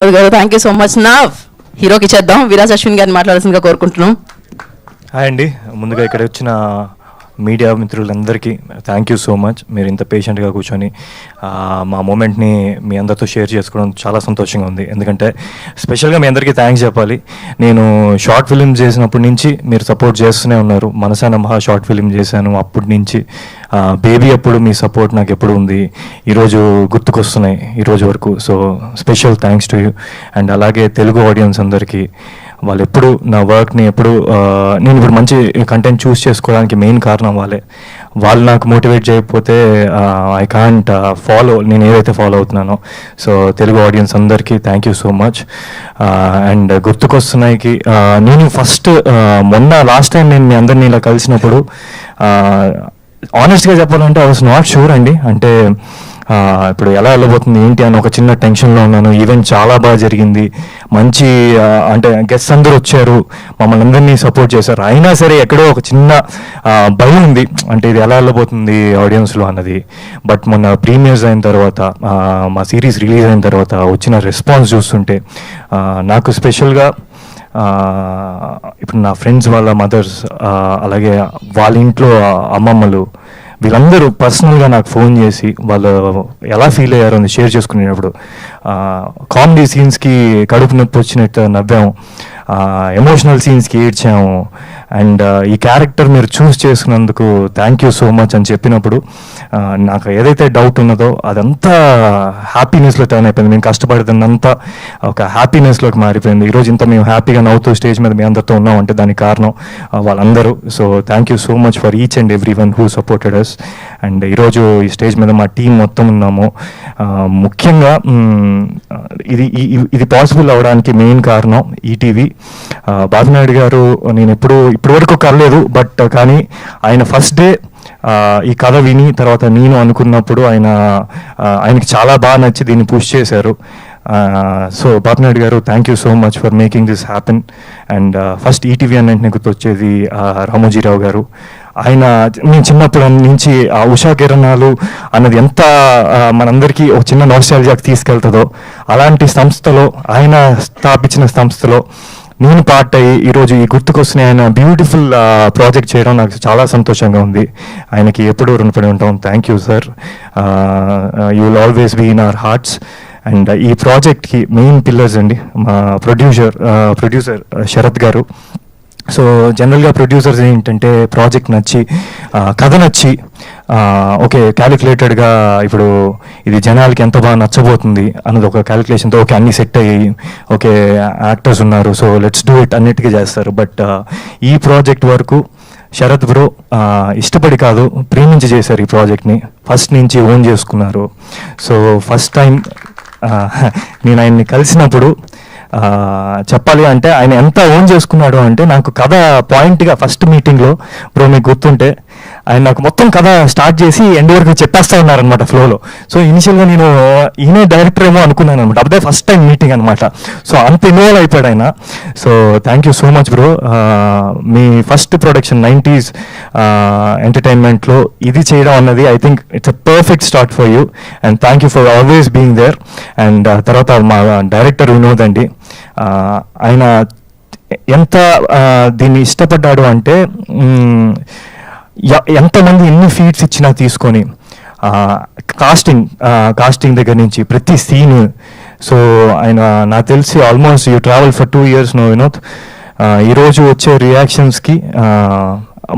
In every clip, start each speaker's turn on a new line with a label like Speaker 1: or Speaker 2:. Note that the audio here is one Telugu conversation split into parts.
Speaker 1: గారు థ్యాంక్ యూ సో మచ్. నా హీరోకి ఇచ్చేద్దాం. విరాజ్ అశ్విన్ గారిని మాట్లాడాల్సిందిగా కోరుకుంటున్నాం.
Speaker 2: హాయ్ అండి, ముందుగా ఇక్కడ వచ్చిన మీడియా మిత్రులందరికీ థ్యాంక్ యూ సో మచ్. మీరు ఇంత పేషెంట్గా కూర్చొని మా మూమెంట్ని మీ అందరితో షేర్ చేసుకోవడం చాలా సంతోషంగా ఉంది. ఎందుకంటే స్పెషల్గా మీ అందరికీ థ్యాంక్స్ చెప్పాలి. నేను షార్ట్ ఫిలిం చేసినప్పటి నుంచి మీరు సపోర్ట్ చేస్తూనే ఉన్నారు. మనసాన మహా షార్ట్ ఫిలిం చేశాను అప్పటి నుంచి. బేబీ అప్పుడు మీ సపోర్ట్ నాకు ఎప్పుడు ఉంది. ఈరోజు గుర్తుకొస్తున్నాయి ఈరోజు వరకు. So special thanks to you. And అలాగే తెలుగు ఆడియన్స్ అందరికీ, వాళ్ళు ఎప్పుడు నా వర్క్ని ఎప్పుడు నేను ఇప్పుడు మంచి కంటెంట్ చూస్ చేసుకోవడానికి మెయిన్ కారణం వాళ్ళే. వాళ్ళు నాకు మోటివేట్ చేయకపోతే ఐ కాంట్ ఫాలో నేను ఏదైతే ఫాలో అవుతున్నానో. సో తెలుగు ఆడియన్స్ అందరికీ thank you so much. And గుర్తుకొస్తున్నాయికి నేను ఫస్ట్ మొన్న లాస్ట్ టైం నేను మీ అందరినీ ఇలా కలిసినప్పుడు ఆనెస్ట్గా చెప్పాలంటే ఐ వాస్ నాట్ షూర్ అండి. అంటే ఇప్పుడు ఎలా వెళ్ళబోతుంది ఏంటి అని ఒక చిన్న టెన్షన్లో ఉన్నాను. ఈవెంట్ చాలా బాగా జరిగింది, మంచి అంటే గెస్ట్స్ అందరూ వచ్చారు, మమ్మల్ని అందరినీ సపోర్ట్ చేశారు. అయినా సరే ఎక్కడో ఒక చిన్న భయం ఉంది, అంటే ఇది ఎలా వెళ్ళబోతుంది ఆడియన్స్లో అన్నది. బట్ మొన్న ప్రీమియర్స్ అయిన తర్వాత, మా సిరీస్ రిలీజ్ అయిన తర్వాత వచ్చిన రెస్పాన్స్ చూస్తుంటే నాకు స్పెషల్గా ఇప్పుడు నా ఫ్రెండ్స్ వాళ్ళ మదర్స్, అలాగే వాళ్ళ ఇంట్లో అమ్మమ్మలు, వీళ్ళందరూ పర్సనల్గా నాకు ఫోన్ చేసి వాళ్ళు ఎలా ఫీల్ అయ్యారో అని షేర్ చేసుకునేటప్పుడు కామెడీ సీన్స్కి కడుపు నొప్పి వచ్చినట్టు నవ్వాము, ఎమోషనల్ సీన్స్కి ఏడ్చాము. అండ్ ఈ క్యారెక్టర్ మీరు చూస్ చేసుకున్నందుకు థ్యాంక్ యూ సో మచ్ అని చెప్పినప్పుడు నాకు ఏదైతే డౌట్ ఉన్నదో అదంతా హ్యాపీనెస్లో టర్న్ అయిపోయింది. మేము కష్టపడుతున్నంతా ఒక హ్యాపీనెస్లోకి మారిపోయింది. ఈరోజు ఇంత మేము హ్యాపీగా నవ్వుతూ స్టేజ్ మీద మీ అందరితో ఉన్నామంటే దానికి కారణం వాళ్ళందరూ. So thank you so much for each and every one who supported us. And ఈరోజు ఈ స్టేజ్ మీద మా టీం మొత్తం ఉన్నాము. ముఖ్యంగా ఇది పాసిబుల్ అవడానికి మెయిన్ కారణం ఈటీవీ. బాబునాయుడు గారు నేను ఇప్పటి వరకు కలలేదు, బట్ కానీ ఆయన ఫస్ట్ డే ఈ కథ విని తర్వాత నేను అనుకున్నప్పుడు ఆయనకి చాలా బాగా నచ్చి దీన్ని పుష్ చేశారు. సో బాబునాయుడు గారు thank you so much for making this happen. And first ETV అన్నింటినీ గుర్తొచ్చేది రామోజీరావు గారు. ఆయన నేను చిన్నప్పటి నుంచి ఆ ఉషా కిరణాలు అన్నది ఎంత మనందరికీ ఒక చిన్న నోస్టాల్జియాకి తీసుకెళ్తుందో, అలాంటి సంస్థలో ఆయన స్థాపించిన సంస్థలో నేను పార్ట్ అయ్యి ఈరోజు ఈ గుర్తుకొస్తున్న ఆయన బ్యూటిఫుల్ ప్రాజెక్ట్ చేయడం నాకు చాలా సంతోషంగా ఉంది. ఆయనకి ఎప్పుడూ రుణపడి ఉంటాం. Thank you sir, you will always be in our hearts. And ఈ ప్రాజెక్ట్కి మెయిన్ పిల్లర్స్ అండి మా ప్రొడ్యూసర్ శరత్ గారు. సో జనరల్గా ప్రొడ్యూసర్స్ ఏంటంటే ప్రాజెక్ట్ నచ్చి కథ నచ్చి ఓకే క్యాలిక్యులేటెడ్గా ఇప్పుడు ఇది జనాలకి ఎంత బాగా నచ్చబోతుంది అన్నది ఒక క్యాలిక్యులేషన్తో ఓకే అన్నీ సెట్ అయ్యి ఓకే యాక్టర్స్ ఉన్నారు సో లెట్స్ డూ ఇట్ అన్నిటికీ చేస్తారు. బట్ ఈ ప్రాజెక్ట్ వరకు శరత్ బ్రో ఇష్టపడి కాదు ప్రేమించి చేశారు ఈ ప్రాజెక్ట్ని. ఫస్ట్ నుంచి ఓన్ చేసుకున్నారు. సో ఫస్ట్ టైం నేను ఆయన్ని కలిసినప్పుడు చెప్పాలి అంటే ఆయన ఎంత ఓన్ చేసుకున్నాడు అంటే నాకు కథ పాయింట్గా ఫస్ట్ మీటింగ్లో బ్రో మీకు గుర్తుంటే ఆయన నాకు మొత్తం కథ స్టార్ట్ చేసి ఎండ్ వరకు చెప్పేస్తా ఉన్నారనమాట ఫ్లోలో. సో ఇనిషియల్గా నేను ఈయనే డైరెక్టర్ ఏమో అనుకున్నాను అనమాట. అప్పుడే ఫస్ట్ టైం మీటింగ్ అనమాట. సో అంత ఇన్వాల్వ్ అయిపోయాడు ఆయన. So thank you so much bro. మీ ఫస్ట్ ప్రొడక్షన్ 90s ఎంటర్టైన్మెంట్లో ఇది చేయడం అన్నది I think it's a perfect start for you and thank you for always being there. And తర్వాత మా డైరెక్టర్ వినోద్ అండి, ఆయన ఎంత దీన్ని ఇష్టపడ్డాడు అంటే ఎంతమంది ఎన్ని ఫీట్స్ ఇచ్చినా తీసుకొని కాస్టింగ్ దగ్గర నుంచి ప్రతి సీన్. సో ఆయన నాకు తెలిసి almost you travel for 2 years no Vinod. ఈరోజు వచ్చే రియాక్షన్స్కి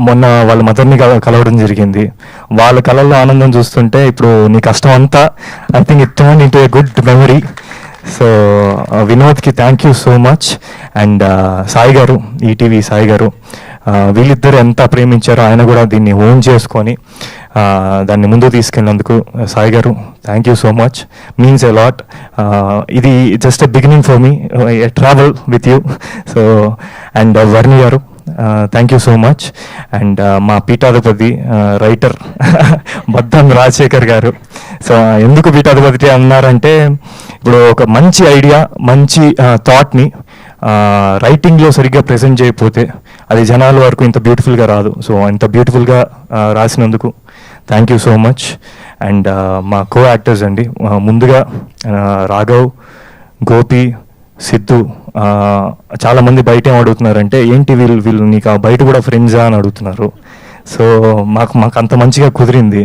Speaker 2: మొన్న వాళ్ళ మదర్ని కలవడం జరిగింది. వాళ్ళ కళల్లో ఆనందం చూస్తుంటే ఇప్పుడు నీ కష్టం అంతా I think it turn into a good memory. So వినోద్కి thank you so much. And Sai garu, ETV Sai గారు, వీళ్ళిద్దరు ఎంత ప్రేమించారో ఆయన కూడా దీన్ని ఓన్ చేసుకొని దాన్ని ముందు తీసుకెళ్ళినందుకు Sai garu thank you so much, means a lot. ఇది just a beginning for me, a travel with you. So and Varni garu thank you so much. And మా పీఠాధిపతి రైటర్ బద్దం రాజశేఖర్ గారు. సో ఎందుకు పీఠాధిపతి అన్నారంటే ఇప్పుడు ఒక మంచి ఐడియా మంచి థాట్ని రైటింగ్లో సరిగ్గా ప్రెజెంట్ చేయకపోతే అది జనాల వరకు ఇంత బ్యూటిఫుల్గా రాదు. సో ఇంత బ్యూటిఫుల్గా రాసినందుకు thank you so much. And మా కో యాక్టర్స్ అండి, ముందుగా రాఘవ్, గోపి, సిద్ధు, చాలామంది బయట ఏం అడుగుతున్నారంటే ఏంటి వీళ్ళు నీకు ఆ బయట కూడా ఫ్రెండ్సా అని అడుగుతున్నారు. సో మాకు అంత మంచిగా కుదిరింది.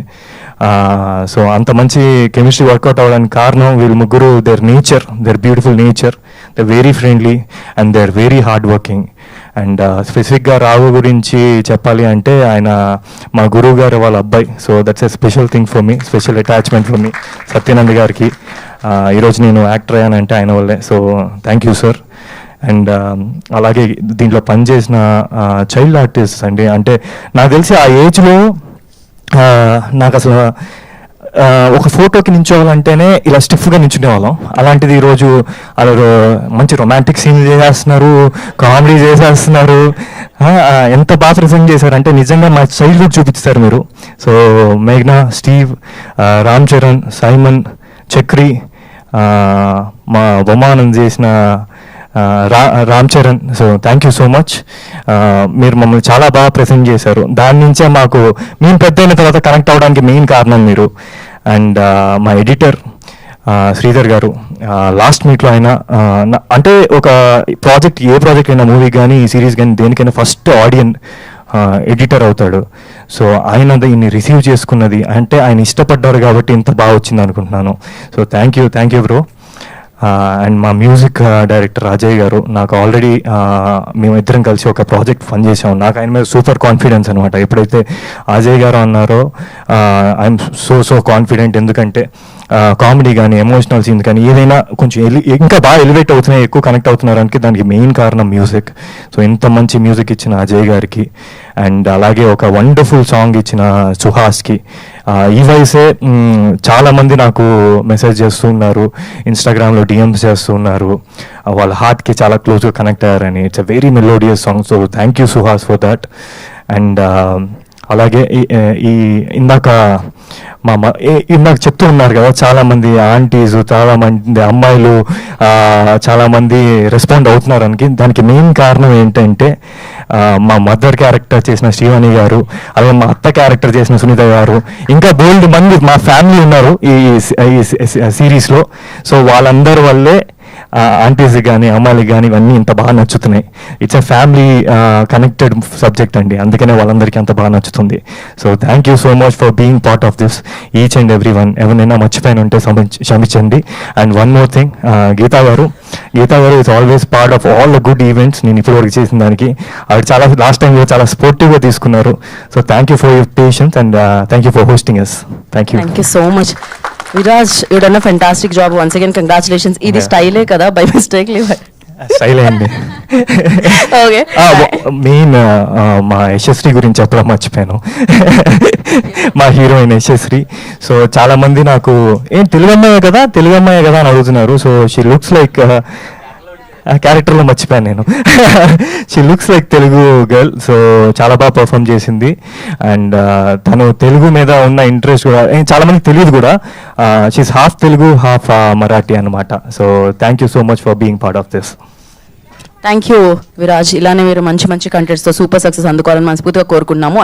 Speaker 2: సో అంత మంచి కెమిస్ట్రీ వర్కౌట్ అవ్వడానికి కారణం వీళ్ళు ముగ్గురు. Their beautiful nature, they very friendly and they are very hard working. And స్పెసిఫిక్గా రావు గురించి చెప్పాలి అంటే ఆయన మా గురువు గారు వాళ్ళ అబ్బాయి. So that's a special thing for me, special attachment for me. Satyanand గారికి ఈరోజు నేను యాక్టర్ అయ్యానంటే ఆయన వల్లే. So thank you sir. And అలాగే దీంట్లో పనిచేసిన చైల్డ్ ఆర్టిస్ట్ అండి, అంటే నాకు తెలిసి ఆ ఏజ్లో నాకు అసలు ఒక ఫోటోకి నించోవాలంటేనే ఇలా స్టిఫ్గా నించునే వాళ్ళం. అలాంటిది ఈరోజు అలా మంచి రొమాంటిక్ సీన్ చేసేస్తున్నారు, కామెడీ చేసేస్తున్నారు. ఎంత బాగా ప్రెజెంట్ చేశారంటే నిజంగా మా చైల్డ్హుడ్ చూపించారు మీరు. సో మేఘ్నా, స్టీవ్, రామ్ చరణ్, సైమన్, చక్రి, మా బొమ్మానంద్ చేసిన Ram Charan. So thank you so much. మీరు మమ్మల్ని చాలా బాగా ప్రెజెంట్ చేశారు. దాని నుంచే మాకు మేము పెద్ద అయిన తర్వాత కనెక్ట్ అవ్వడానికి మెయిన్ కారణం మీరు. అండ్ మా ఎడిటర్ శ్రీధర్ గారు, లాస్ట్ మీట్లో ఆయన అంటే ఒక ఏ ప్రాజెక్ట్ అయినా, మూవీ కానీ సిరీస్ కానీ దేనికైనా ఫస్ట్ ఆడియన్ ఎడిటర్ అవుతాడు. సో ఆయన దీన్ని రిసీవ్ చేసుకున్నది అంటే ఆయన ఇష్టపడ్డారు కాబట్టి ఇంత బాగా వచ్చింది అనుకుంటున్నాను. So thank you bro. And మా మ్యూజిక్ డైరెక్టర్ అజయ్ గారు, నాకు ఆల్రెడీ మేమిద్దరం కలిసి ఒక ప్రాజెక్ట్ పని చేసాం. నాకు ఆయన మీద సూపర్ కాన్ఫిడెన్స్ అనమాట. ఎప్పుడైతే అజయ్ గారు అన్నారో ఐఎమ్ సో కాన్ఫిడెంట్. ఎందుకంటే కామెడీ కానీ ఎమోషనల్ సీన్స్ కానీ ఏదైనా కొంచెం ఇంకా బాగా ఎలివేట్ అవుతున్నాయి, ఎక్కువ కనెక్ట్ అవుతున్నారానికి దానికి మెయిన్ కారణం మ్యూజిక్. సో ఇంత మంచి మ్యూజిక్ ఇచ్చిన అజయ్ గారికి, అండ్ అలాగే ఒక వండర్ఫుల్ సాంగ్ ఇచ్చిన సుహాస్కి. ఈ వయసే చాలామంది నాకు మెసేజ్ చేస్తున్నారు, ఇన్స్టాగ్రామ్లో డిఎమ్స్ చేస్తున్నారు, వాళ్ళ హార్ట్కి చాలా క్లోజ్గా కనెక్ట్ అయ్యారని. It's a very melodious song. So thank you Suhas for that. And అలాగే ఇందాక ఇందాక చెప్తూ ఉన్నారు కదా, చాలామంది ఆంటీస్, చాలామంది అమ్మాయిలు చాలామంది రెస్పాండ్ అవుతున్నారు దానికి మెయిన్ కారణం ఏంటంటే మా మదర్ క్యారెక్టర్ చేసిన శ్రీవాణి గారు, అలాగే మా అత్త క్యారెక్టర్ చేసిన సునీత గారు, ఇంకా బోల్డ్ మంది మా ఫ్యామిలీ ఉన్నారు ఈ సిరీస్లో. సో వాళ్ళందరి వల్లే ఆంటీస్ కానీ అమ్మాయిలకి కానీ ఇవన్నీ ఇంత బాగా నచ్చుతున్నాయి. It's a family connected subject అండి, అందుకనే వాళ్ళందరికీ అంత బాగా నచ్చుతుంది. So thank you so much for being part of this, each and every one. ఎవరైనా మర్చిపోయిన ఉంటే క్షమించండి. And one more thing, Geetha garu is always part of all the good events. నేను ఇప్పుడు వరకు చేసిన దానికి ఆవిడ చాలా లాస్ట్ టైం చాలా స్పోర్టివ్గా తీసుకున్నారు. So thank you for your patience and thank you for hosting us. Thank you
Speaker 1: so much. Viraj, you done a fantastic job. Once again congratulations. ఇది స్టైలే కదా, బై మిస్టేక్
Speaker 2: స్టైల్ అయింది.
Speaker 1: ఓకే,
Speaker 2: మెయిన్ మా యశస్వి గురించి చెప్పడం మర్చిపోయాను. మా హీరోయిన్ యశస్వి. సో చాలా మంది నాకు తెలుగు అమ్మాయే కదా అని అడుగుతున్నారు. సో షీ లుక్స్ లైక్ క్యారెక్టర్లో మర్చిపోయాను నేను. She looks like Telugu girl. So చాలా బాగా పర్ఫామ్ చేసింది. అండ్ తను తెలుగు మీద ఉన్న ఇంట్రెస్ట్ కూడా చాలా మందికి తెలియదు కూడా. She's half Telugu half Marathi అనమాట. So thank you so much for being part of this.
Speaker 1: Thank you Viraj. ఇలానే మీరు మంచి కంటెంట్స్తో సూపర్ సక్సెస్ అందుకోవాలని మనస్ఫూర్తిగా కోరుకున్నాము.